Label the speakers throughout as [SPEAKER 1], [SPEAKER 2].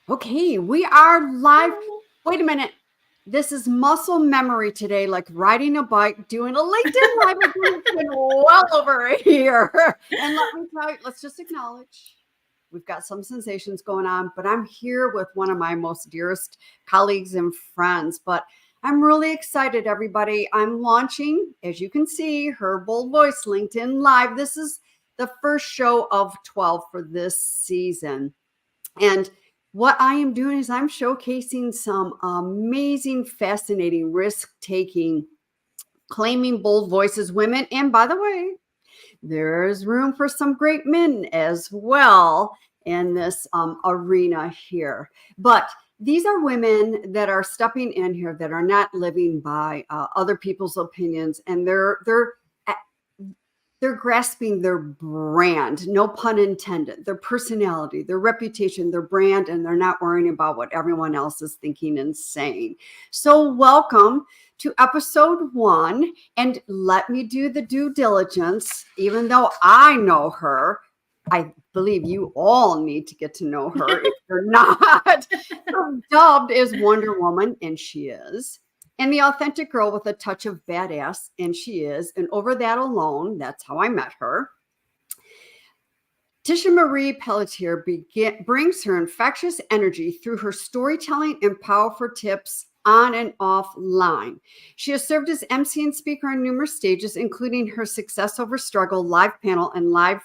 [SPEAKER 1] Okay, we are live. Wait a minute. This is muscle memory today, like riding a bike, doing a LinkedIn live. It's been well over a year. And let me tell you, let's just acknowledge we've got some sensations going on, but I'm here with one of my most dearest colleagues and friends. But I'm really excited, everybody. I'm launching, as you can see, her Bold Voice LinkedIn Live. This is the first show of 12 for this season. And what I am doing is I'm showcasing some amazing, fascinating, risk-taking, claiming bold voices women. And by the way, there's room for some great men as well in this arena here. But these are women that are stepping in here that are not living by other people's opinions, and they're grasping their brand, no pun intended, their personality, their reputation, their brand, and they're not worrying about what everyone else is thinking and saying. So welcome to episode 1. And let me do the due diligence. Even though I know her, I believe you all need to get to know her if you're not. Her dubbed is Wonder Woman, and she is. And the authentic girl with a touch of badass, and she is. And over that alone, that's how I met her. Tisha Marie Pelletier brings her infectious energy through her storytelling and powerful tips on and offline. She has served as MC and speaker on numerous stages, including her Success Over Struggle live panel and live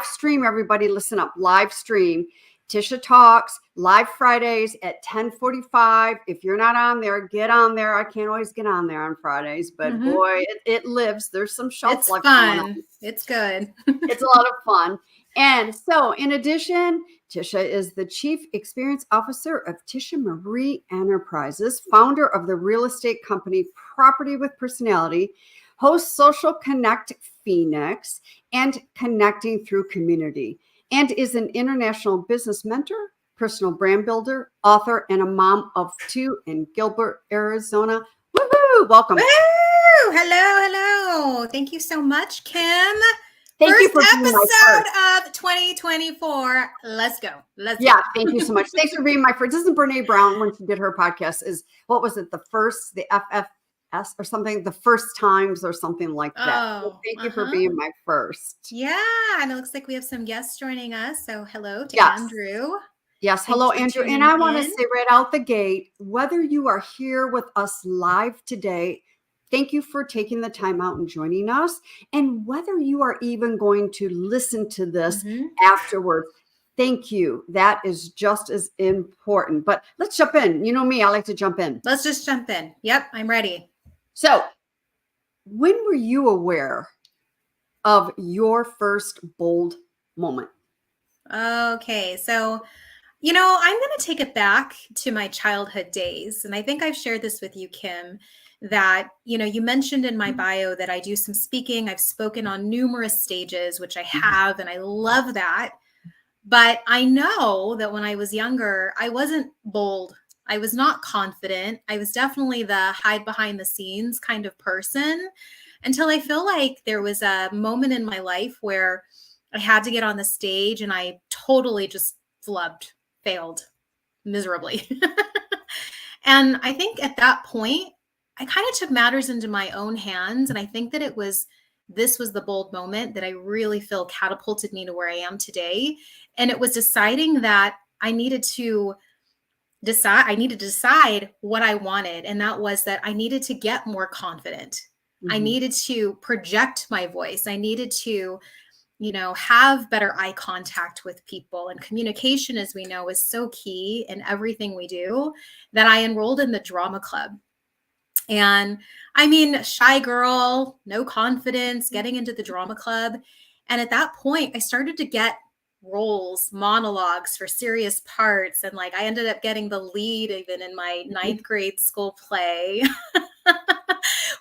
[SPEAKER 1] stream. Everybody listen up, live stream. Tisha Talks, live Fridays at 10:45. If you're not on there, get on there. I can't always get on there on Fridays, but boy, it lives. There's some shelf life.
[SPEAKER 2] It's fun. It's good.
[SPEAKER 1] It's a lot of fun. And so, in addition, Tisha is the Chief Experience Officer of Tisha Marie Enterprises, founder of the real estate company Property with Personality, hosts Social Connect Phoenix, and Connecting Through Community, and is an international business mentor, personal brand builder, author, and a mom of 2 in Gilbert, Arizona. Woohoo! Welcome.
[SPEAKER 2] Woo! Hello. Thank you so much, Kim.
[SPEAKER 1] Thank you for
[SPEAKER 2] First
[SPEAKER 1] being my first
[SPEAKER 2] episode of 2024. Let's go.
[SPEAKER 1] Thank you so much. Thanks for being my first. Isn't Brene Brown, when she did her podcast, is what was it? The FFS or something, the first times or something like that. So thank you for being my first.
[SPEAKER 2] Yeah, and it looks like we have some guests joining us. So hello to Andrew.
[SPEAKER 1] Yes, hello, Andrew. And I want to say right out the gate, whether you are here with us live today, thank you for taking the time out and joining us. And whether you are even going to listen to this afterwards, thank you. That is just as important. But let's jump in. You know me, I like to jump in.
[SPEAKER 2] Let's just jump in. Yep, I'm ready.
[SPEAKER 1] So, when were you aware of your first bold moment?
[SPEAKER 2] Okay, so, I'm going to take it back to my childhood days. And I think I've shared this with you, Kim, that, you mentioned in my bio that I do some speaking. I've spoken on numerous stages, which I have, and I love that. But I know that when I was younger, I wasn't bold. I was not confident. I was definitely the hide behind the scenes kind of person, until I feel like there was a moment in my life where I had to get on the stage and I totally just failed miserably. And I think at that point, I kind of took matters into my own hands. And I think that this was the bold moment that I really feel catapulted me to where I am today. And it was deciding that I needed to decide what I wanted. And that was that I needed to get more confident. I needed to project my voice. I needed to, have better eye contact with people. And communication, as we know, is so key in everything we do, that I enrolled in the drama club. And I mean, shy girl, no confidence, getting into the drama club. And at that point, I started to get roles, monologues for serious parts. And I ended up getting the lead even in my 9th grade school play,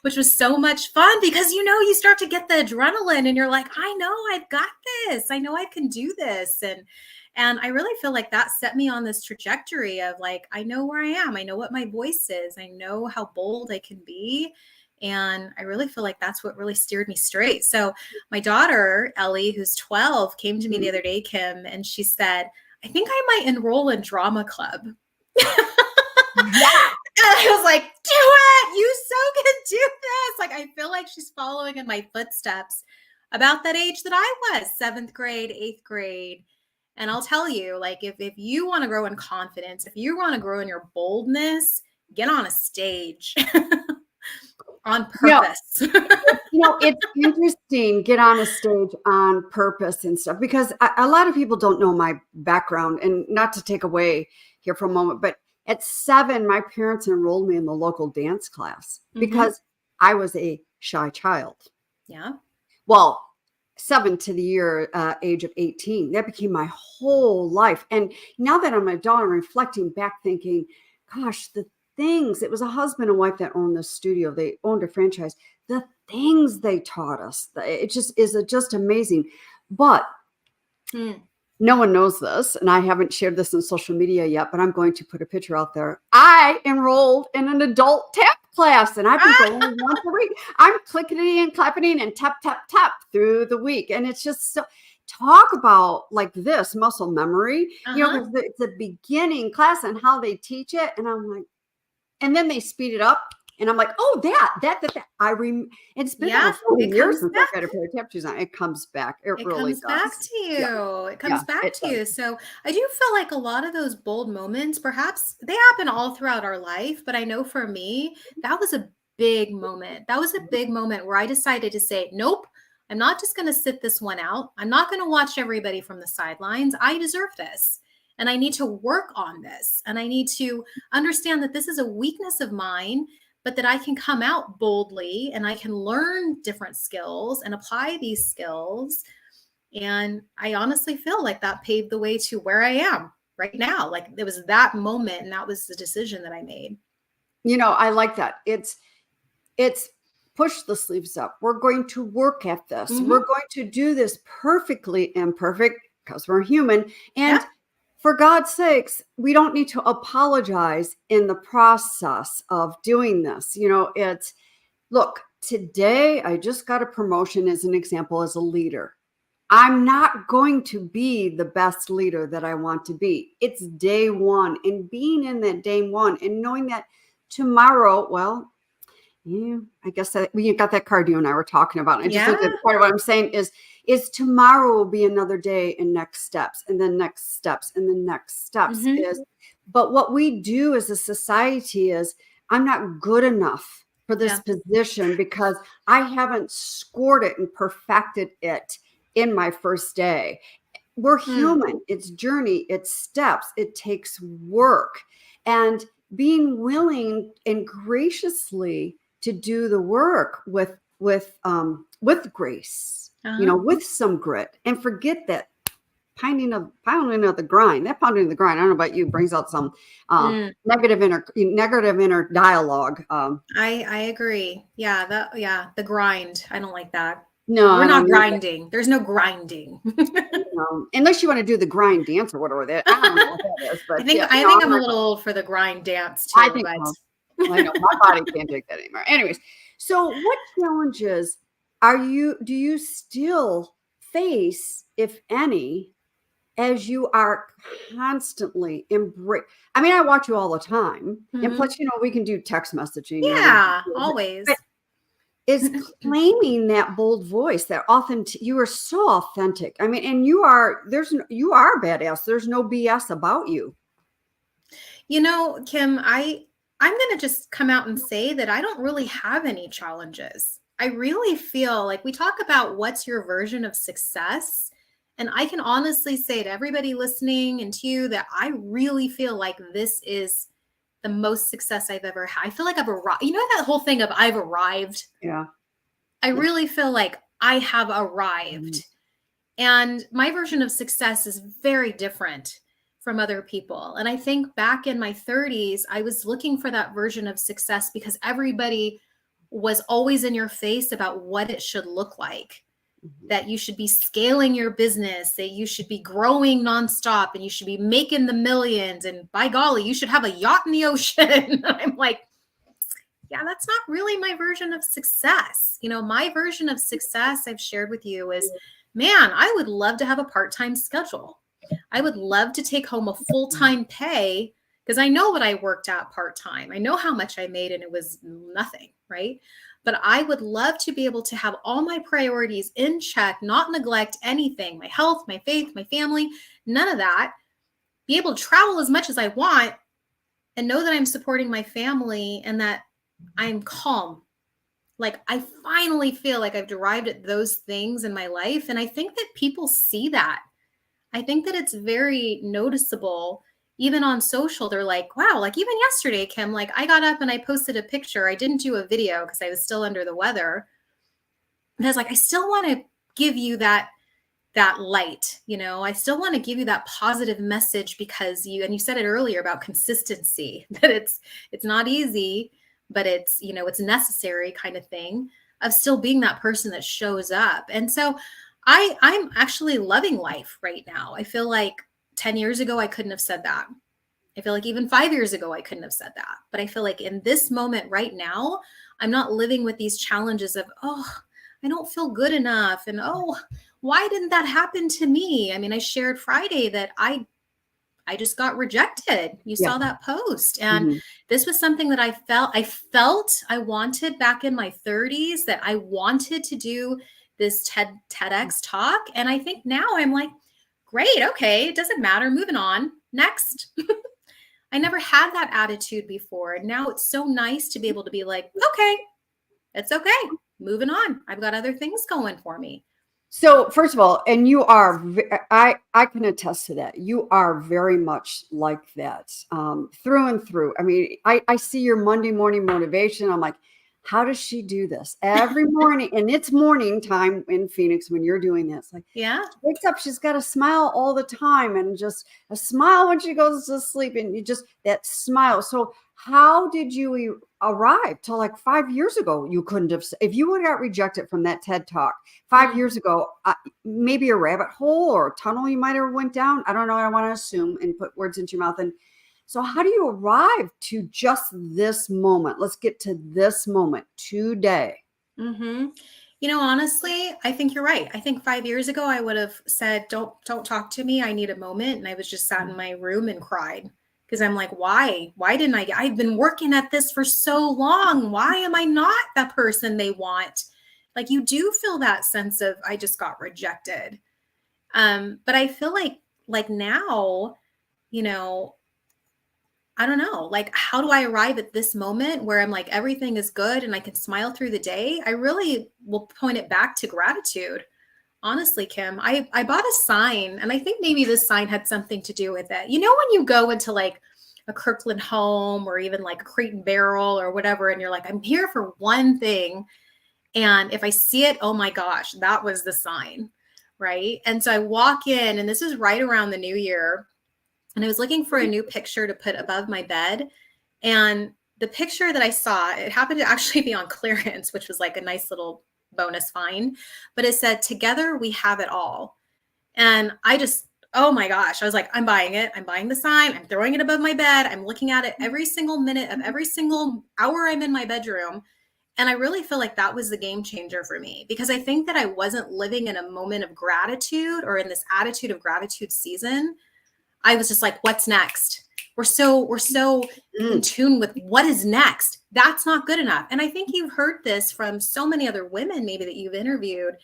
[SPEAKER 2] which was so much fun because, you start to get the adrenaline and you're like, I know I've got this. I know I can do this. And I really feel like that set me on this trajectory of I know where I am. I know what my voice is. I know how bold I can be. And I really feel like that's what really steered me straight. So my daughter, Ellie, who's 12, came to me the other day, Kim, and she said, I think I might enroll in drama club.
[SPEAKER 1] Yeah.
[SPEAKER 2] And I was like, do it. You so can do this. Like, I feel like she's following in my footsteps about that age that I was, 7th grade, 8th grade. And I'll tell you, like, if you want to grow in confidence, if you want to grow in your boldness, get on a stage on purpose.
[SPEAKER 1] It's interesting, get on a stage on purpose and stuff, because a lot of people don't know my background, and not to take away here for a moment, but at 7, my parents enrolled me in the local dance class because I was a shy child.
[SPEAKER 2] Yeah.
[SPEAKER 1] Well, 7 to the age of 18. That became my whole life. And now that I'm an adult, I'm reflecting back thinking, gosh, the things, it was a husband and wife that owned the studio. They owned a franchise. The things they taught us, it just is just amazing. But no one knows this, and I haven't shared this on social media yet, but I'm going to put a picture out there. I enrolled in an adult tap class, and I've been going once a week. I'm clickety and clapping and tap, tap, tap through the week. And it's just so, talk about like this muscle memory, because it's a beginning class and how they teach it. And I'm like, and then they speed it up. And I'm like, oh, that. It's been about 40 years since I've had a pair of tap shoes on. It comes back. It really does.
[SPEAKER 2] Back to you. Yeah. It comes back to you. So I do feel like a lot of those bold moments, perhaps they happen all throughout our life. But I know for me, that was a big moment. That was a big moment where I decided to say, nope, I'm not just going to sit this one out. I'm not going to watch everybody from the sidelines. I deserve this. And I need to work on this. And I need to understand that this is a weakness of mine, but that I can come out boldly and I can learn different skills and apply these skills. And I honestly feel like that paved the way to where I am right now. Like, it was that moment, and that was the decision that I made.
[SPEAKER 1] I like that. It's push the sleeves up. We're going to work at this. We're going to do this perfectly imperfect because we're human. And for God's sakes, we don't need to apologize in the process of doing this. Look, today I just got a promotion as an example as a leader. I'm not going to be the best leader that I want to be. It's day one, and being in that day one and knowing that tomorrow, well, I guess that you got that card you and I were talking about. And just part of what I'm saying is tomorrow will be another day, and next steps, and then next steps, and the next steps but what we do as a society is, I'm not good enough for this position because I haven't scored it and perfected it in my first day. We're human. It's journey, it's steps, it takes work, and being willing and graciously to do the work with grace, with some grit, and forget that pounding of the grind. That pounding of the grind, I don't know about you, brings out some negative inner dialogue.
[SPEAKER 2] I agree. The grind. I don't like that.
[SPEAKER 1] No,
[SPEAKER 2] we're not grinding. There's no grinding.
[SPEAKER 1] Unless you want to do the grind dance or whatever that. I don't know what that is, but
[SPEAKER 2] I think I'm a little old for the grind dance too.
[SPEAKER 1] I think I know my body can't take that anymore. Anyways, so what challenges do you still face, if any, as you are constantly I watch you all the time, and plus, we can do text messaging.
[SPEAKER 2] Always.
[SPEAKER 1] But is claiming that bold voice, that you are so authentic. And you are a badass. There's no BS about you.
[SPEAKER 2] Kim, I'm going to just come out and say that I don't really have any challenges. I really feel like we talk about what's your version of success. And I can honestly say to everybody listening and to you that I really feel like this is the most success I've ever had. I feel like I've arrived. That whole thing of I've arrived.
[SPEAKER 1] Yeah.
[SPEAKER 2] I really feel like I have arrived. And my version of success is very different from other people. And I think back in my 30s, I was looking for that version of success because everybody was always in your face about what it should look like. That you should be scaling your business, that you should be growing nonstop, and you should be making the millions. And by golly, you should have a yacht in the ocean. I'm like, that's not really my version of success. My version of success I've shared with you is, man, I would love to have a part-time schedule. I would love to take home a full-time pay because I know what I worked at part-time. I know how much I made and it was nothing, right? But I would love to be able to have all my priorities in check, not neglect anything, my health, my faith, my family, none of that. Be able to travel as much as I want and know that I'm supporting my family and that I'm calm. Like I finally feel like I've derived at those things in my life. And I think that people see that. I think that it's very noticeable. Even on social, they're like, wow, like even yesterday, Kim, like I got up and I posted a picture. I didn't do a video because I was still under the weather. And I was like, I still want to give you that light, you know, I still want to give you that positive message because you said it earlier about consistency, that it's not easy, but it's, you know, it's necessary kind of thing of still being that person that shows up. And so I'm actually loving life right now. I feel like 10 years ago, I couldn't have said that. I feel like even 5 years ago, I couldn't have said that. But I feel like in this moment right now, I'm not living with these challenges of, oh, I don't feel good enough. And, oh, why didn't that happen to me? I mean, I shared Friday that I just got rejected. You saw that post. And this was something that I felt I wanted back in my 30s, that I wanted to do this TEDx talk. And I think now I'm like, great. Okay. It doesn't matter. Moving on. Next. I never had that attitude before. And now it's so nice to be able to be like, okay, it's okay. Moving on. I've got other things going for me.
[SPEAKER 1] So first of all, and you are, I can attest to that. You are very much like that, through and through. I mean, I see your Monday morning motivation. I'm like, how does she do this every morning? And it's morning time in Phoenix when you're doing this. Like,
[SPEAKER 2] yeah,
[SPEAKER 1] she wakes up, she's got a smile all the time, and just a smile when she goes to sleep, and you just that smile. So how did you arrive to like 5 years ago? You couldn't have, if you would have got rejected from that TED talk 5 years ago, maybe a rabbit hole or a tunnel you might have went down. I don't know. I don't want to assume and put words into your mouth. And so how do you arrive to just this moment? Let's get to this moment today.
[SPEAKER 2] Mm-hmm. You know, honestly, I think you're right. I think 5 years ago, I would have said, don't talk to me. I need a moment. And I was just sat in my room and cried because I'm like, why didn't I've been working at this for so long. Why am I not that person they want? Like you do feel that sense of, I just got rejected. But I feel like now, you know, I don't know, like, how do I arrive at this moment where I'm like, everything is good and I can smile through the day? I really will point it back to gratitude. Honestly, Kim, I bought a sign, and I think maybe this sign had something to do with it. You know, when you go into like a Kirkland home or even like a Crate and Barrel or whatever, and you're like, I'm here for one thing. And if I see it, oh my gosh, that was the sign, right? And so I walk in, and this is right around the new year. And I was looking for a new picture to put above my bed. And the picture that I saw, it happened to actually be on clearance, which was like a nice little bonus find. But it said, "Together we have it all." And I just, oh my gosh, I was like, I'm buying it. I'm buying the sign. I'm throwing it above my bed. I'm looking at it every single minute of every single hour I'm in my bedroom. And I really feel like that was the game changer for me, because I think that I wasn't living in a moment of gratitude or in this attitude of gratitude season. I was just like, what's next? We're so in tune with what is next. That's not good enough. And I think you've heard this from so many other women, maybe that you've interviewed,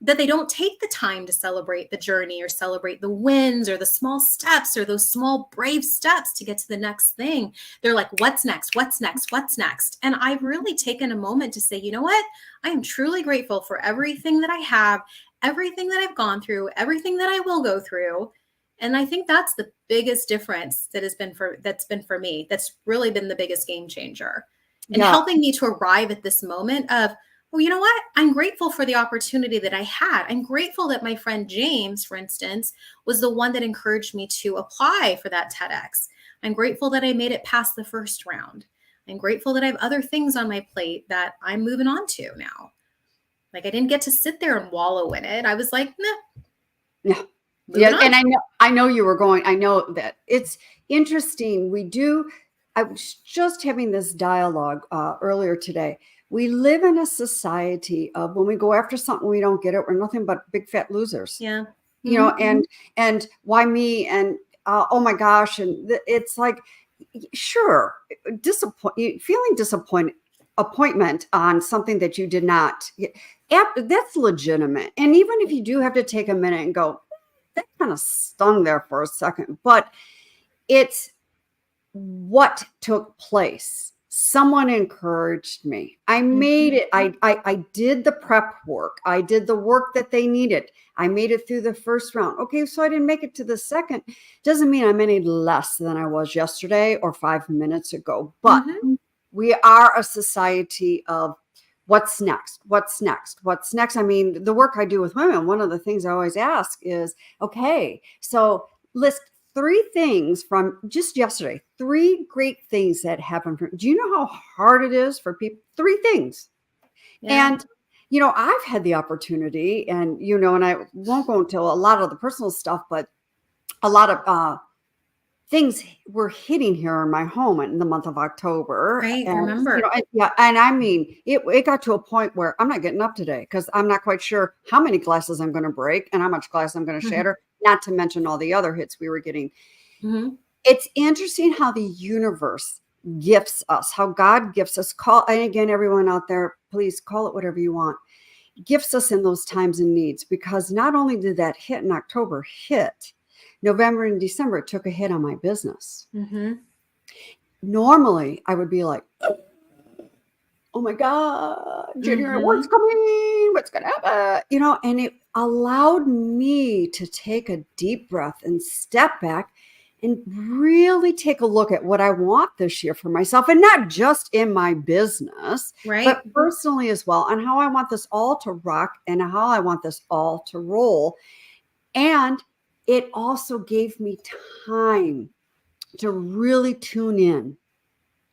[SPEAKER 2] that they don't take the time to celebrate the journey or celebrate the wins or the small steps or those small brave steps to get to the next thing. They're like, what's next? What's next? What's next? And I've really taken a moment to say, you know what? I am truly grateful for everything that I have, everything that I've gone through, everything that I will go through. And I think that's the biggest difference that's been for me. That's really been the biggest game changer and helping me to arrive at this moment of, well, you know what? I'm grateful for the opportunity that I had. I'm grateful that my friend James, for instance, was the one that encouraged me to apply for that TEDx. I'm grateful that I made it past the first round. I'm grateful that I have other things on my plate that I'm moving on to now. Like I didn't get to sit there and wallow in it. I was like, nah.
[SPEAKER 1] Yeah. Yeah. And I know you were going, I know that it's interesting. I was just having this dialogue earlier today. We live in a society of when we go after something, we don't get it. We're nothing but big fat losers.
[SPEAKER 2] Yeah.
[SPEAKER 1] you know, and why me? And oh my gosh. And it's like, sure, feeling disappointed, appointment on something that you did not, that's legitimate. And even if you do have to take a minute and go, that kind of stung there for a second, but it's what took place. Someone encouraged me. I made it. I did the prep work. I did the work that they needed. I made it through the first round. Okay, so I didn't make it to the second. Doesn't mean I'm any less than I was yesterday or 5 minutes ago. But we are a society of what's next? What's next? What's next? I mean, the work I do with women, one of the things I always ask is, okay, so list 3 things from just yesterday, 3 great things that happened. Do you know how hard it is for people? 3 things.
[SPEAKER 2] Yeah.
[SPEAKER 1] And, you know, I've had the opportunity and, you know, and I won't go into a lot of the personal stuff, but a lot of things were hitting here in my home in the month of October.
[SPEAKER 2] Right.
[SPEAKER 1] And,
[SPEAKER 2] Remember.
[SPEAKER 1] you know, and I mean, it got to a point where I'm not getting up today because I'm not quite sure how many glasses I'm going to break and how much glass I'm going to shatter, not to mention all the other hits we were getting. It's interesting how the universe gifts us, how God gifts us. And again, everyone out there, please call it whatever you want, gifts us in those times and needs, because not only did that hit in October hit, November and December, it took a hit on my business. Normally, I would be like, oh my God, January, what's coming? What's going to happen? You know, and it allowed me to take a deep breath and step back and really take a look at what I want this year for myself, and not just in my business, but personally as well, and how I want this all to rock and how I want this all to roll. And it also gave me time to really tune in,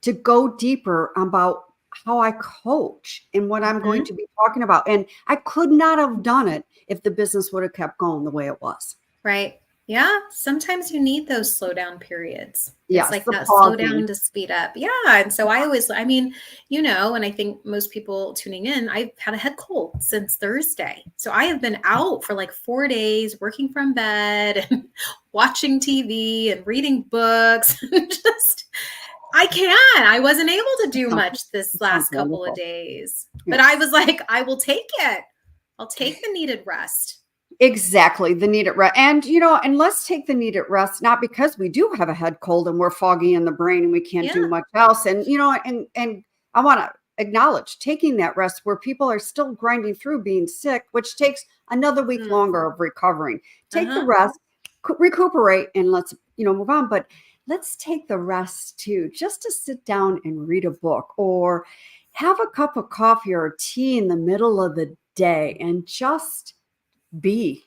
[SPEAKER 1] to go deeper about how I coach and what I'm going to be talking about. And I could not have done it if the business would have kept going the way it was.
[SPEAKER 2] Right. Yeah. Sometimes you need those slow down periods.
[SPEAKER 1] Yes,
[SPEAKER 2] It's like
[SPEAKER 1] the
[SPEAKER 2] that slow
[SPEAKER 1] pausing.
[SPEAKER 2] down to speed up. Yeah. And so I mean, you know, and I think most people tuning in, I've had a head cold since Thursday. So I have been out for like 4 days working from bed and watching TV and reading books. Just, I wasn't able to do much this last couple of days, but I was like, I will take it. I'll take the needed rest.
[SPEAKER 1] Exactly, the needed rest. And, you know, and let's take the needed rest, not because we do have a head cold and we're foggy in the brain and we can't do much else. And, you know, and I want to acknowledge taking that rest where people are still grinding through being sick, which takes another week longer of recovering. Take the rest, recuperate, and let's, you know, move on. But let's take the rest too, just to sit down and read a book or have a cup of coffee or tea in the middle of the day and just be.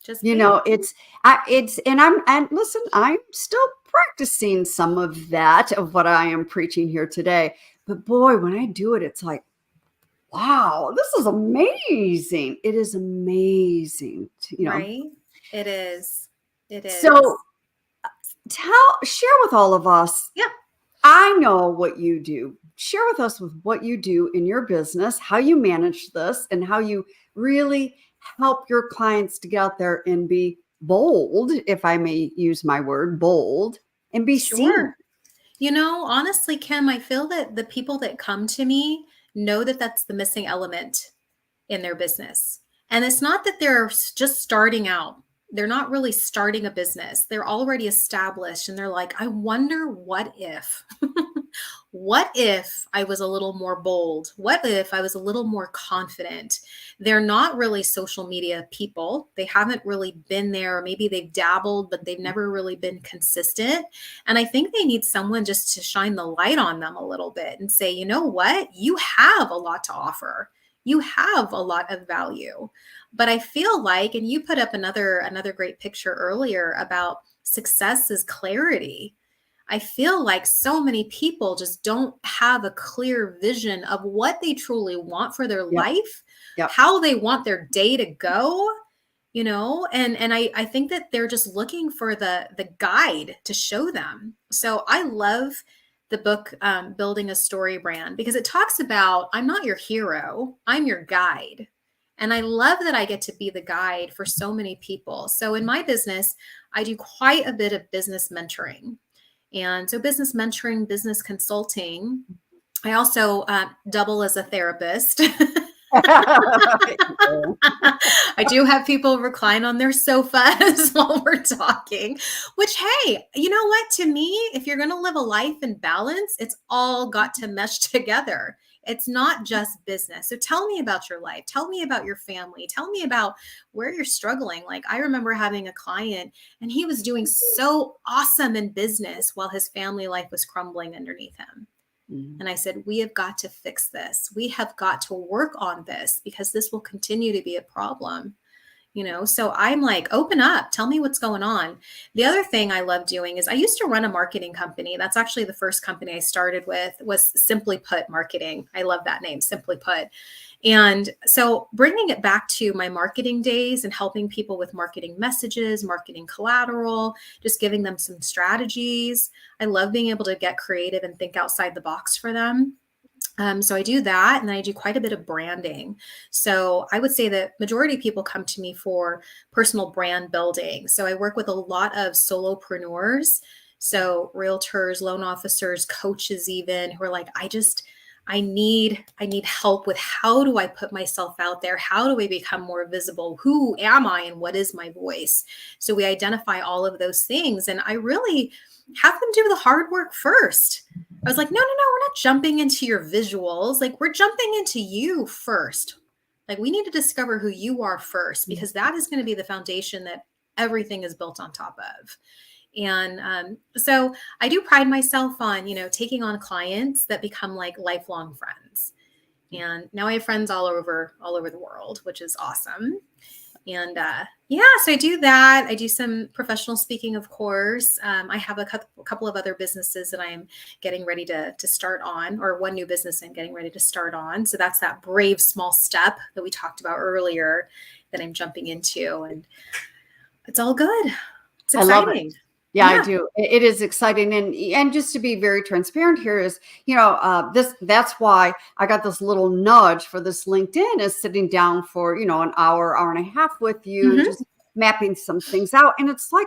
[SPEAKER 2] Just
[SPEAKER 1] you know, it's and listen, I'm still practicing some of that of what I am preaching here today, but boy, when I do it, it's like, wow, this is amazing. It is amazing you know.
[SPEAKER 2] Right. It is
[SPEAKER 1] So share with all of us. I know what you do. Share with us with what you do in your business, how you manage this, and how you really help your clients to get out there and be bold, if I may use my word, bold, and be seen.
[SPEAKER 2] You know, honestly, Kim, I feel that the people that come to me know that that's the missing element in their business. And it's not that they're just starting out. They're not really starting a business. They're already established and they're like, I wonder what if, what if I was a little more bold? What if I was a little more confident? They're not really social media people. They haven't really been there. Maybe they've dabbled, but they've never really been consistent. And I think they need someone just to shine the light on them a little bit and say, you know what? You have a lot to offer. You have a lot of value. But I feel like, and you put up another great picture earlier about success is clarity. I feel like so many people just don't have a clear vision of what they truly want for their life, how they want their day to go, you know, and I think that they're just looking for the guide to show them. So I love the book, Building a Story Brand, because it talks about, I'm not your hero, I'm your guide. And I love that I get to be the guide for so many people. So in my business, I do quite a bit of business mentoring. And so business mentoring, business consulting. I also double as a therapist. I do have people recline on their sofas while we're talking, which, hey, you know what? To me, if you're going to live a life in balance, it's all got to mesh together. It's not just business. So tell me about your life. Tell me about your family. Tell me about where you're struggling. Like, I remember having a client and he was doing so awesome in business while his family life was crumbling underneath him. And I said, we have got to fix this. We have got to work on this because this will continue to be a problem. So I'm like, open up, tell me what's going on. The other thing I love doing is I used to run a marketing company. That's actually the first company I started with, was Simply Put Marketing. I love that name, Simply Put. And so bringing it back to my marketing days and helping people with marketing messages, marketing collateral, just giving them some strategies. I love being able to get creative and think outside the box for them. So I do that, and then I do quite a bit of branding. So I would say that majority of people come to me for personal brand building. So I work with a lot of solopreneurs, so realtors, loan officers, coaches, even, who are like, I need help with, how do I put myself out there? How do I become more visible? Who am I and what is my voice? So we identify all of those things, and I really have them do the hard work first. I was like, no, we're not jumping into your visuals. Like, we're jumping into you first. Like, we need to discover who you are first, because that is going to be the foundation that everything is built on top of. And so I do pride myself on, taking on clients that become like lifelong friends. And now I have friends all over the world, which is awesome. And so I do that. I do some professional speaking, of course. I have a couple of other businesses that I am getting ready to start on, or one new business I'm getting ready to start on. So that's that brave small step that we talked about earlier that I'm jumping into. And it's all good. It's exciting.
[SPEAKER 1] I love it. Yeah, I do. It is exciting. And just to be very transparent here is, that's why I got this little nudge for this LinkedIn, is sitting down for, an hour and a half with you, and just mapping some things out. And it's not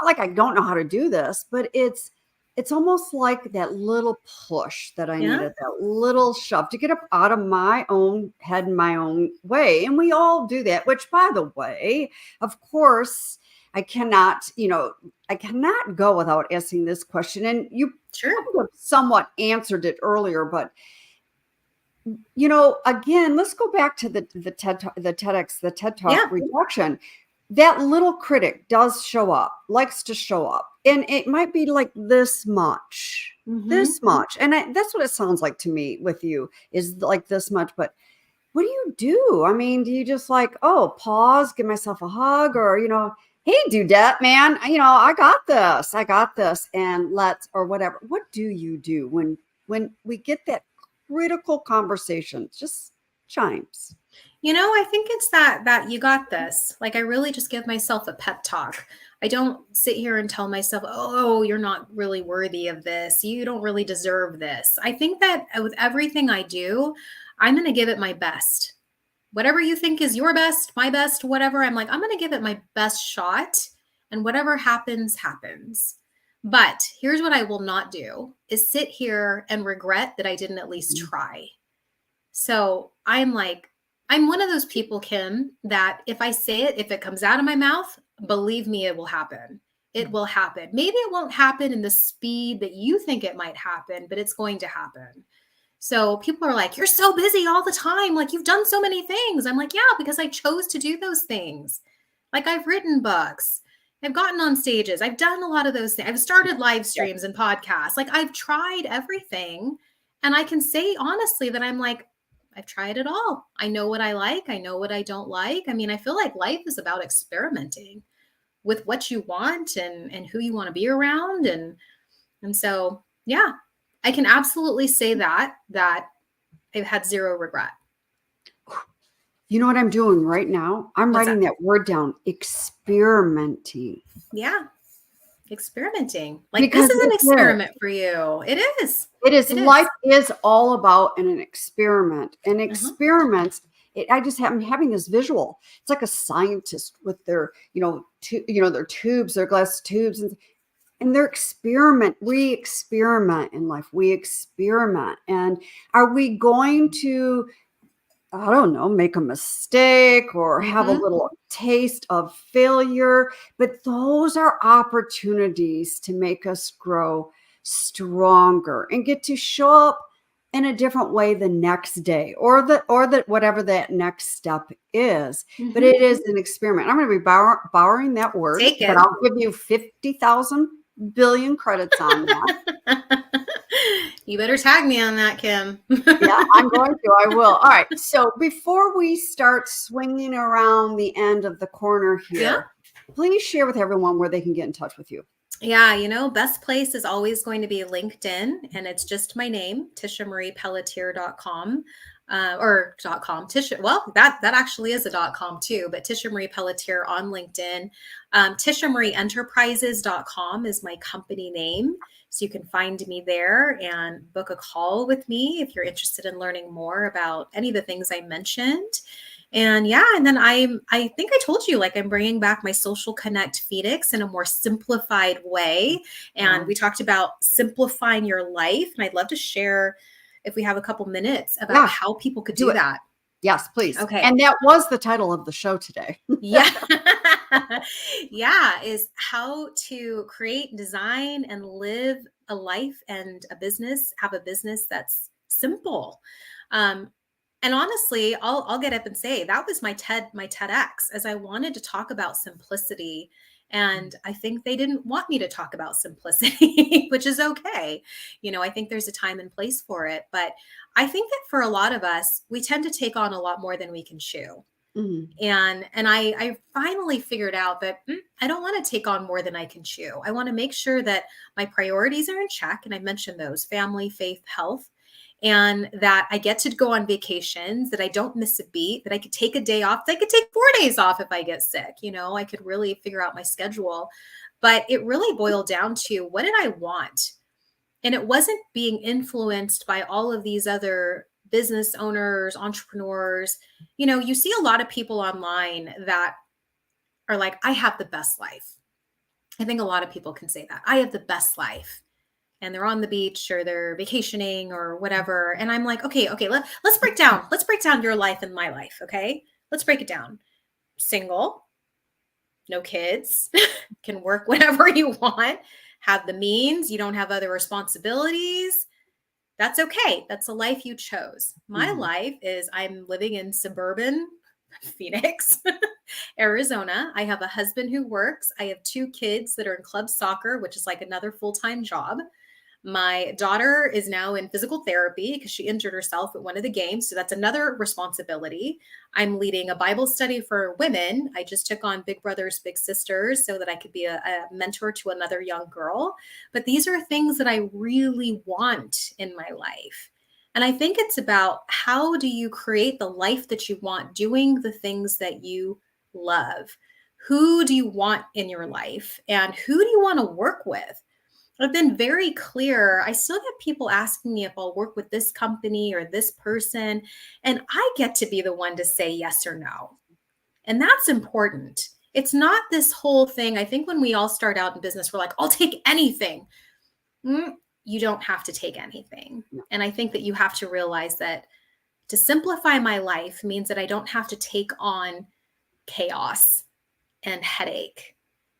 [SPEAKER 1] like I don't know how to do this, but it's almost like that little push that I needed, that little shove to get up out of my own head and my own way. And we all do that, which, by the way, of course, I cannot go without asking this question. And you somewhat answered it earlier, but again, let's go back to the TED Talk rejection. That little critic does show up, likes to show up, and it might be like this much, this much. And that's what it sounds like to me with you, is like this much. But what do you do? I mean, do you just like, pause, give myself a hug, or, hey, Dudette, man, I got this, and or whatever. What do you do when we get that critical conversation? Just chimes.
[SPEAKER 2] I think it's that you got this. Like, I really just give myself a pep talk. I don't sit here and tell myself, oh, you're not really worthy of this. You don't really deserve this. I think that with everything I do, I'm going to give it my best. Whatever you think is your best, my best, whatever, I'm like, I'm going to give it my best shot, and whatever happens, happens. But here's what I will not do, is sit here and regret that I didn't at least try. So I'm one of those people, Kim, that if I say it, if it comes out of my mouth, believe me, it will happen. It will happen. Maybe it won't happen in the speed that you think it might happen, but it's going to happen. So people are like, you're so busy all the time. Like, you've done so many things. I'm like, yeah, because I chose to do those things. Like, I've written books. I've gotten on stages. I've done a lot of those things. I've started live streams and podcasts. Like, I've tried everything. And I can say honestly that I'm like, I've tried it all. I know what I like. I know what I don't like. I mean, I feel like life is about experimenting with what you want and who you want to be around. And so, yeah. I can absolutely say that I've had zero regret.
[SPEAKER 1] You know what I'm doing right now? I'm writing that word down, experimenting.
[SPEAKER 2] Yeah. Experimenting. Like, because this is an experiment for you. It is.
[SPEAKER 1] It is. Life is all about an experiment. And experiments, I just am having this visual. It's like a scientist with their, their tubes, their glass tubes, and we experiment in life. We experiment. And are we going to, I don't know, make a mistake or have a little taste of failure? But those are opportunities to make us grow stronger and get to show up in a different way the next day, or whatever that next step is. But it is an experiment. I'm going to be borrowing that word,
[SPEAKER 2] Take it.
[SPEAKER 1] but I'll give you 50,000 billion credits on that.
[SPEAKER 2] You better tag me on that, Kim.
[SPEAKER 1] Yeah, I'm going to. I will. All right. So before we start swinging around the end of the corner here, please share with everyone where they can get in touch with you.
[SPEAKER 2] Yeah, best place is always going to be LinkedIn, and it's just my name, TishaMariePelletier.com. Or .com. Tisha, well, that actually is a .com too, but Tisha Marie Pelletier on LinkedIn. TishaMarieEnterprises.com is my company name. So you can find me there and book a call with me if you're interested in learning more about any of the things I mentioned. And then I think I told you, like, I'm bringing back my Social Connect Phoenix in a more simplified way. And we talked about simplifying your life. And I'd love to share, if we have a couple minutes, about how people could do that.
[SPEAKER 1] Yes, please.
[SPEAKER 2] Okay.
[SPEAKER 1] And that was the title of the show today.
[SPEAKER 2] Yeah. Is how to create, design, and live a life and have a business that's simple. And honestly, I'll get up and say that was my TEDx, as I wanted to talk about simplicity. And I think they didn't want me to talk about simplicity, which is okay. I think there's a time and place for it. But I think that for a lot of us, we tend to take on a lot more than we can chew. And I finally figured out that I don't want to take on more than I can chew. I want to make sure that my priorities are in check. And I mentioned those: family, faith, health. And that I get to go on vacations, that I don't miss a beat, that I could take a day off, that I could take 4 days off if I get sick. I could really figure out my schedule. But it really boiled down to, what did I want? And it wasn't being influenced by all of these other business owners, entrepreneurs. You see a lot of people online that are like, I have the best life. I think a lot of people can say that. I have the best life. And they're on the beach, or they're vacationing, or whatever. And I'm like, okay, let's break down your life and my life. Okay. Let's break it down. Single, no kids, can work whenever you want, have the means, you don't have other responsibilities. That's okay. That's a life you chose. My life is, I'm living in suburban Phoenix, Arizona. I have a husband who works. I have 2 kids that are in club soccer, which is like another full-time job. My daughter is now in physical therapy because she injured herself at one of the games. So that's another responsibility. I'm leading a Bible study for women. I just took on Big Brothers, Big Sisters so that I could be a mentor to another young girl. But these are things that I really want in my life. And I think it's about, how do you create the life that you want, doing the things that you love? Who do you want in your life? And who do you want to work with? I've been very clear. I still get people asking me if I'll work with this company or this person, and I get to be the one to say yes or no. And that's important. It's not this whole thing. I think when we all start out in business, we're like, I'll take anything. You don't have to take anything. And I think that you have to realize that to simplify my life means that I don't have to take on chaos and headache,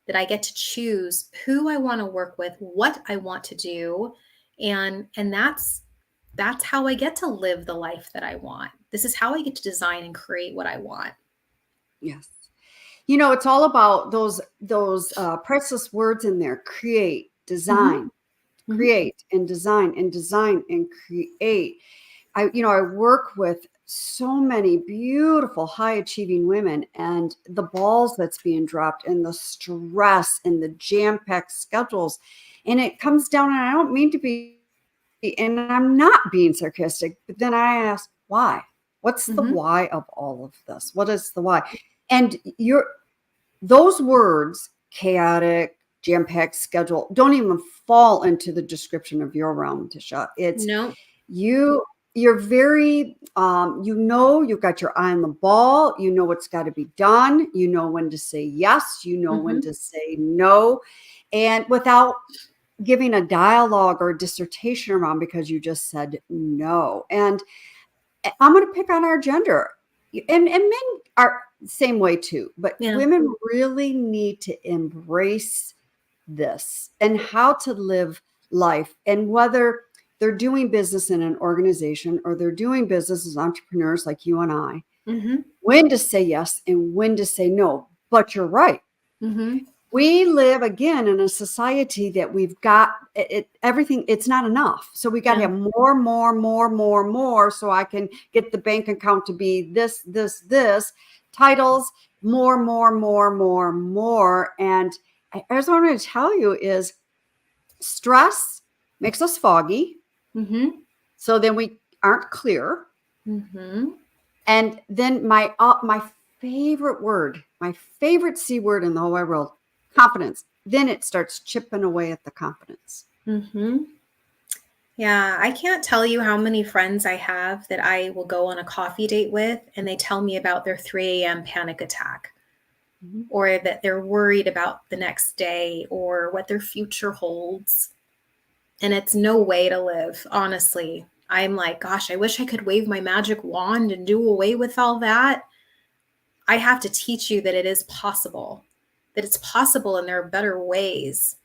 [SPEAKER 2] that I get to choose who I want to work with, what I want to do. And that's how I get to live the life that I want. This is how I get to design and create what I want.
[SPEAKER 1] Yes. It's all about those priceless words in there: create, design, create, and design, and create. I work with so many beautiful, high achieving women, and the balls that's being dropped, and the stress, and the jam-packed schedules. And it comes down, and I don't mean to be, and I'm not being sarcastic, but then I ask, why? What's the why of all of this? What is the why? And those words, chaotic, jam-packed schedule, don't even fall into the description of your realm, Tisha. It's
[SPEAKER 2] no.
[SPEAKER 1] You you're very, you've got your eye on the ball. You know what's got to be done. You know when to say yes. You know when to say no. And without giving a dialogue or a dissertation around because you just said no. And I'm going to pick on our gender. And men are the same way too. But women really need to embrace this and how to live life, and whether they're doing business in an organization or they're doing business as entrepreneurs like you and I, when to say yes and when to say no. But you're right. We live again in a society that we've got everything. It's not enough. So we got to have more, so I can get the bank account to be this, titles, more. And I just wanted to tell you is stress makes us foggy. So then we aren't clear. And then my favorite word, my favorite C word in the whole wide world, confidence. Then it starts chipping away at the confidence.
[SPEAKER 2] Yeah, I can't tell you how many friends I have that I will go on a coffee date with, and they tell me about their 3 a.m. panic attack, or that they're worried about the next day or what their future holds. And it's no way to live, honestly. I'm like, gosh, I wish I could wave my magic wand and do away with all that. I have to teach you that it is possible, that it's possible and there are better ways,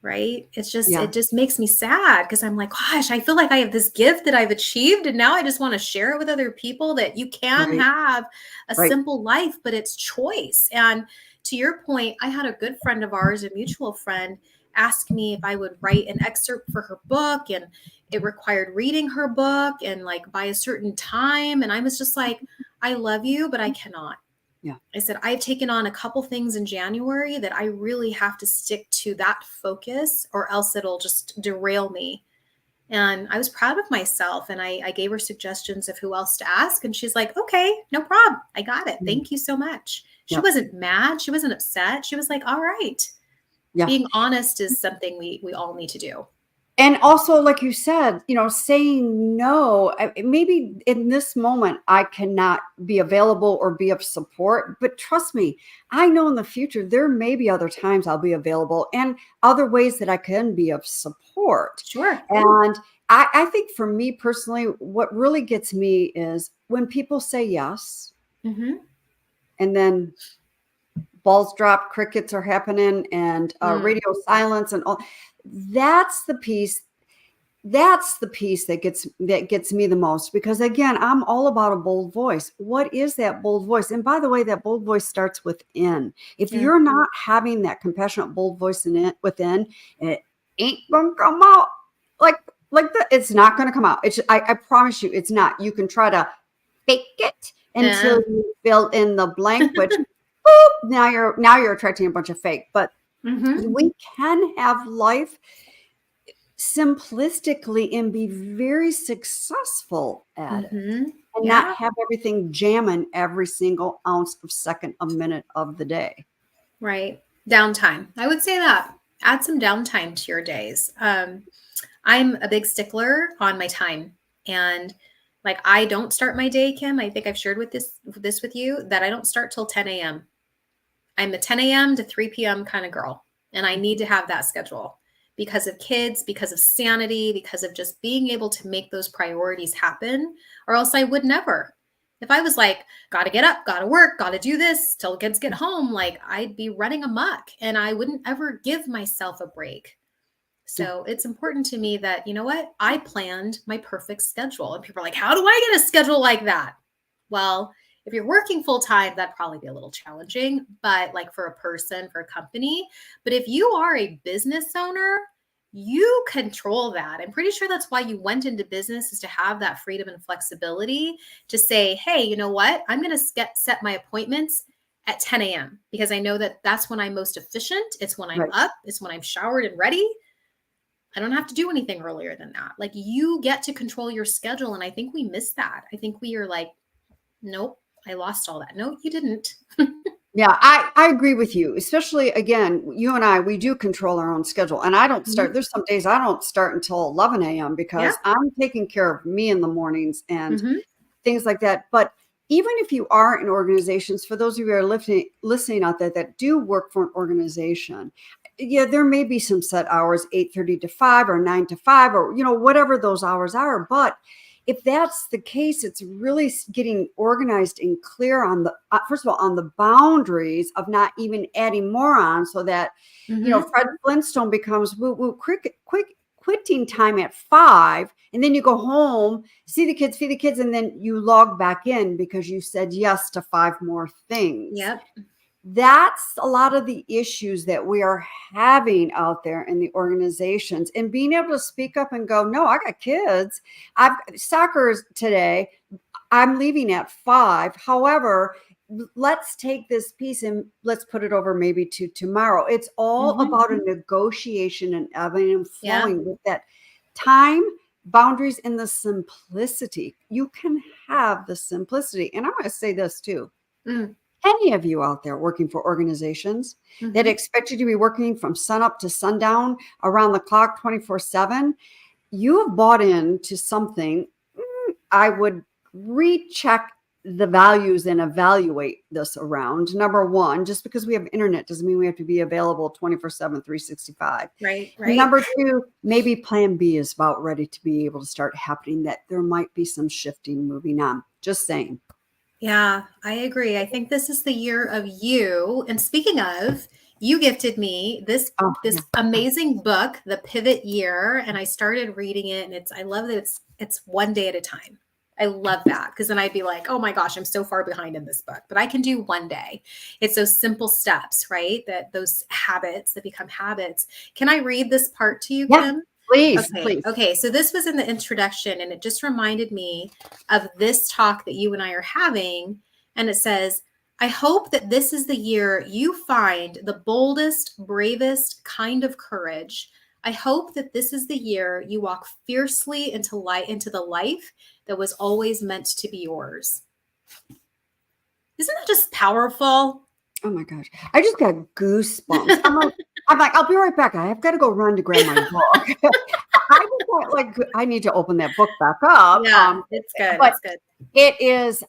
[SPEAKER 2] right? It's just, it just makes me sad because I'm like, gosh, I feel like I have this gift that I've achieved and now I just want to share it with other people, that you can have a simple life, but it's choice. And to your point, I had a good friend of ours, a mutual friend, ask me if I would write an excerpt for her book, and it required reading her book and like by a certain time. And I was just like, I love you, but I cannot. I said, I've taken on a couple things in January that I really have to stick to that focus, or else it'll just derail me. And I was proud of myself. And I gave her suggestions of who else to ask. And she's like, okay, no problem. I got it. Thank you so much. She wasn't mad. She wasn't upset. She was like, all right. Being honest is something we all need to do.
[SPEAKER 1] And also, like you said, saying no, maybe in this moment, I cannot be available or be of support. But trust me, I know in the future, there may be other times I'll be available and other ways that I can be of support.
[SPEAKER 2] Sure.
[SPEAKER 1] And I think for me personally, what really gets me is when people say yes, and then balls drop, crickets are happening, and radio silence, and all. That's the piece that gets me the most, because again, I'm all about a bold voice. What is that bold voice? And by the way, that bold voice starts within. If you're not having that compassionate bold voice within, it ain't gonna come out like that. It's not gonna come out. I promise you, it's not. You can try to fake it until you fill in the blank, which now you're attracting a bunch of fake. But we can have life simplistically and be very successful at it, and not have everything jamming every single ounce of second, a minute of the day.
[SPEAKER 2] Right. Downtime. I would say that. Add some downtime to your days. I'm a big stickler on my time, and like, I don't start my day, Kim. I think I've shared this with you, that I don't start till 10 a.m. I'm a 10 a.m. to 3 p.m. kind of girl. And I need to have that schedule because of kids, because of sanity, because of just being able to make those priorities happen, or else I would never. If I was like, got to get up, got to work, got to do this till kids get home, like, I'd be running amok and I wouldn't ever give myself a break. So it's important to me that, you know what, I planned my perfect schedule. And people are like, how do I get a schedule like that? Well, if you're working full time, that'd probably be a little challenging, but like for a person, for a company. But if you are a business owner, you control that. I'm pretty sure that's why you went into business, is to have that freedom and flexibility to say, hey, you know what? I'm going to set my appointments at 10 a.m. because I know that that's when I'm most efficient. It's when I'm up. It's when I'm showered and ready. I don't have to do anything earlier than that. Like, you get to control your schedule. And I think we miss that. I think we are like, nope, I lost all that. No, you didn't.
[SPEAKER 1] Yeah, I agree with you, especially again, you and I, we do control our own schedule. And I don't start,
[SPEAKER 2] Mhm.
[SPEAKER 1] there's some days I don't start until 11 a.m.
[SPEAKER 2] Yeah.
[SPEAKER 1] because I'm taking care of me in the mornings and
[SPEAKER 2] Hmm.
[SPEAKER 1] things like that. But even if you are in organizations, for those of you who are listening out there that do work for an organization, yeah, there may be some set hours, 8:30 to 5 or 9 to 5 or, whatever those hours are. But if that's the case, it's really getting organized and clear on the, first of all, on the boundaries of not even adding more on so that,
[SPEAKER 2] Hmm.
[SPEAKER 1] Fred Flintstone becomes woo woo quick quitting time at 5, and then you go home, see the kids, feed the kids, and then you log back in because you said yes to 5 more things.
[SPEAKER 2] Yep.
[SPEAKER 1] That's a lot of the issues that we are having out there in the organizations, and being able to speak up and go, no, I got kids. I've soccer's today. I'm leaving at 5. However, let's take this piece and let's put it over maybe to tomorrow. It's all
[SPEAKER 2] Hmm.
[SPEAKER 1] about a negotiation and ebbing and
[SPEAKER 2] Yeah.
[SPEAKER 1] flowing with that time, boundaries, and the simplicity. You can have the simplicity. And I'm going to say this too.
[SPEAKER 2] Mm.
[SPEAKER 1] Any of you out there working for organizations that
[SPEAKER 2] Hmm.
[SPEAKER 1] expect you to be working from sunup to sundown around the clock 24/7, you have bought into something. I would recheck the values and evaluate this around. Number one, just because we have internet doesn't mean we have to be available 24/7, 365.
[SPEAKER 2] Right. Right.
[SPEAKER 1] Number two, maybe plan B is about ready to be able to start happening, that there might be some shifting moving on. Just saying.
[SPEAKER 2] Yeah, I agree. I think this is the year of you. And speaking of, you gifted me this
[SPEAKER 1] Oh,
[SPEAKER 2] this
[SPEAKER 1] yeah.
[SPEAKER 2] amazing book, The Pivot Year, and I started reading it, and I love that it's one day at a time. I love that because then I'd be like, "Oh my gosh, I'm so far behind in this book." But I can do one day. It's those simple steps, right? That those habits that become habits. Can I read this part to you,
[SPEAKER 1] Yeah,
[SPEAKER 2] Kim?
[SPEAKER 1] please,
[SPEAKER 2] Okay.
[SPEAKER 1] please.
[SPEAKER 2] Okay. So this was in the introduction, and it just reminded me of this talk that you and I are having. And it says, I hope that this is the year you find the boldest, bravest kind of courage. I hope that this is the year you walk fiercely into the life that was always meant to be yours. Isn't that just powerful?
[SPEAKER 1] Oh my gosh. I just got goosebumps. I'm like, I'll be right back. I've got to go run to grab my book. I just got like I need to open that book back up.
[SPEAKER 2] Yeah, it's good.
[SPEAKER 1] But
[SPEAKER 2] It's good.
[SPEAKER 1] it is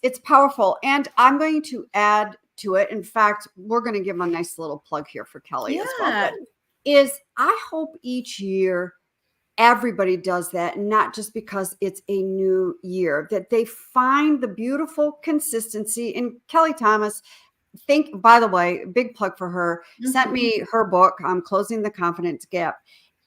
[SPEAKER 1] it's powerful. And I'm going to add to it. In fact, we're going to give a nice little plug here for Kelly as well.
[SPEAKER 2] Yeah.
[SPEAKER 1] Is I hope each year everybody does that, and not just because it's a new year, that they find the beautiful consistency. And Kelly Thomas, by the way, big plug for her, sent
[SPEAKER 2] Mhm.
[SPEAKER 1] me her book, Closing the Confidence Gap.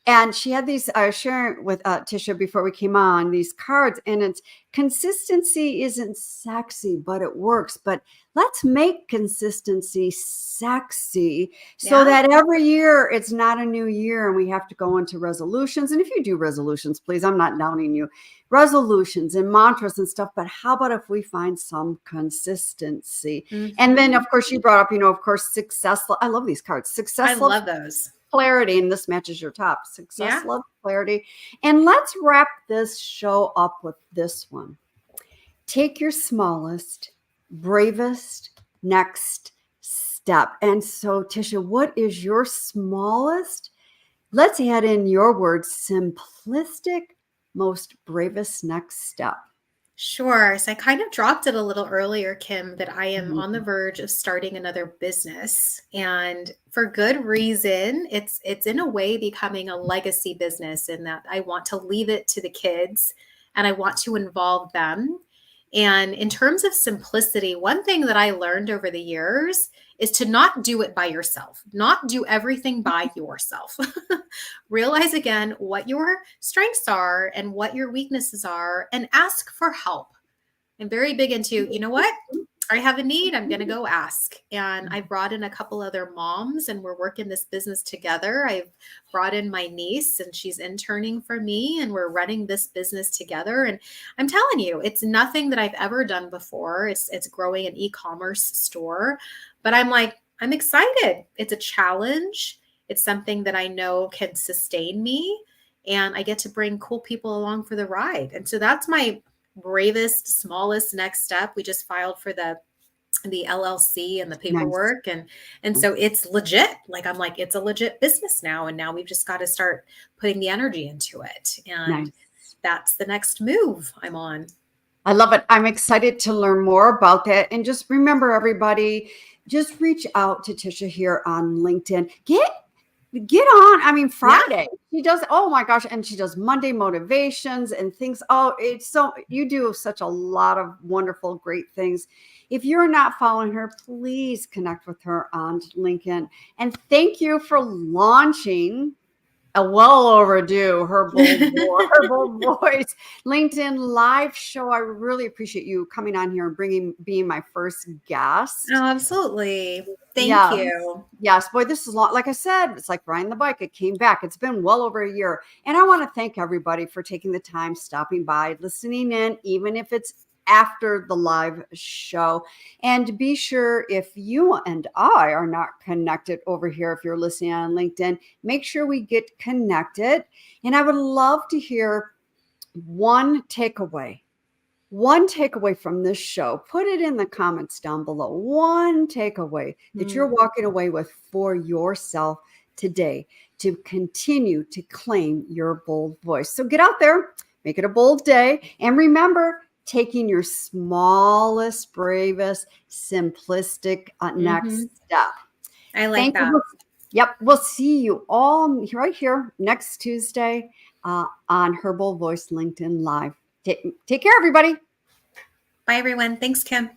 [SPEAKER 1] And she had these, I was sharing with Tisha before we came on, these cards, and it's consistency isn't sexy, but it works. But let's make consistency sexy so
[SPEAKER 2] Yeah.
[SPEAKER 1] that every year it's not a new year and we have to go into resolutions. And if you do resolutions, please, I'm not downing you, resolutions and mantras and stuff. But how about if we find some consistency? And then,
[SPEAKER 2] Mhm.
[SPEAKER 1] of course, you brought up, of course, success. I love these cards.
[SPEAKER 2] I
[SPEAKER 1] Success, love,
[SPEAKER 2] love those.
[SPEAKER 1] clarity, and this matches your top. Success,
[SPEAKER 2] Yeah.
[SPEAKER 1] love, clarity. And let's wrap this show up with this one. Take your smallest, bravest next step. And so, Tisha, what is your smallest? Let's add in your words, simplistic, most bravest next step.
[SPEAKER 2] Sure. So I kind of dropped it a little earlier, Kim, that I am on the
[SPEAKER 1] Mhm.
[SPEAKER 2] verge of starting another business. And for good reason. It's in a way becoming a legacy business in that I want to leave it to the kids and I want to involve them. And in terms of simplicity, one thing that I learned over the years is to not do it by yourself, not do everything by yourself. Realize again what your strengths are and what your weaknesses are, and ask for help. I'm very big into, you know what? I have a need, I'm going to go ask. And I brought in a couple other moms and we're working this business together. I've brought in my niece and she's interning for me and we're running this business together. And I'm telling you, it's nothing that I've ever done before. It's growing an e-commerce store, but I'm like, I'm excited. It's a challenge. It's something that I know can sustain me and I get to bring cool people along for the ride. And so that's my bravest, smallest next step. We just filed for the the LLC and the
[SPEAKER 1] Nice.
[SPEAKER 2] paperwork, and so it's legit. Like, I'm like, it's a legit business now, and now we've just got to start putting the energy into it, and
[SPEAKER 1] Nice.
[SPEAKER 2] that's the next move I'm on.
[SPEAKER 1] I love it. I'm excited to learn more about that. And just remember, everybody, just reach out to Tisha here on LinkedIn. Get on. I mean,
[SPEAKER 2] Yeah.
[SPEAKER 1] Friday. She does, oh my gosh, and she does Monday motivations and things. Oh, it's so, you do such a lot of wonderful, great things. If you're not following her, please connect with her on LinkedIn. And thank you for launching a well overdue her bold voice LinkedIn live show. I really appreciate you coming on here and being my first guest.
[SPEAKER 2] Oh, absolutely. Thank
[SPEAKER 1] Yes.
[SPEAKER 2] you.
[SPEAKER 1] Yes. Boy, this is long. Like I said, it's like riding the bike. It came back. It's been well over a year. And I want to thank everybody for taking the time, stopping by, listening in, even if it's after the live show. And be sure, if you and I are not connected over here, if you're listening on LinkedIn, make sure we get connected. And I would love to hear one takeaway from this show. Put it in the comments down below. One takeaway that you're walking away with for yourself today to continue to claim your bold voice. So get out there, make it a bold day. And remember, taking your smallest, bravest, simplistic next step.
[SPEAKER 2] I like
[SPEAKER 1] Thank
[SPEAKER 2] that.
[SPEAKER 1] you. Yep. We'll see you all right here next Tuesday on Her Bold Voice LinkedIn Live. Take care, everybody.
[SPEAKER 2] Bye, everyone. Thanks, Kim.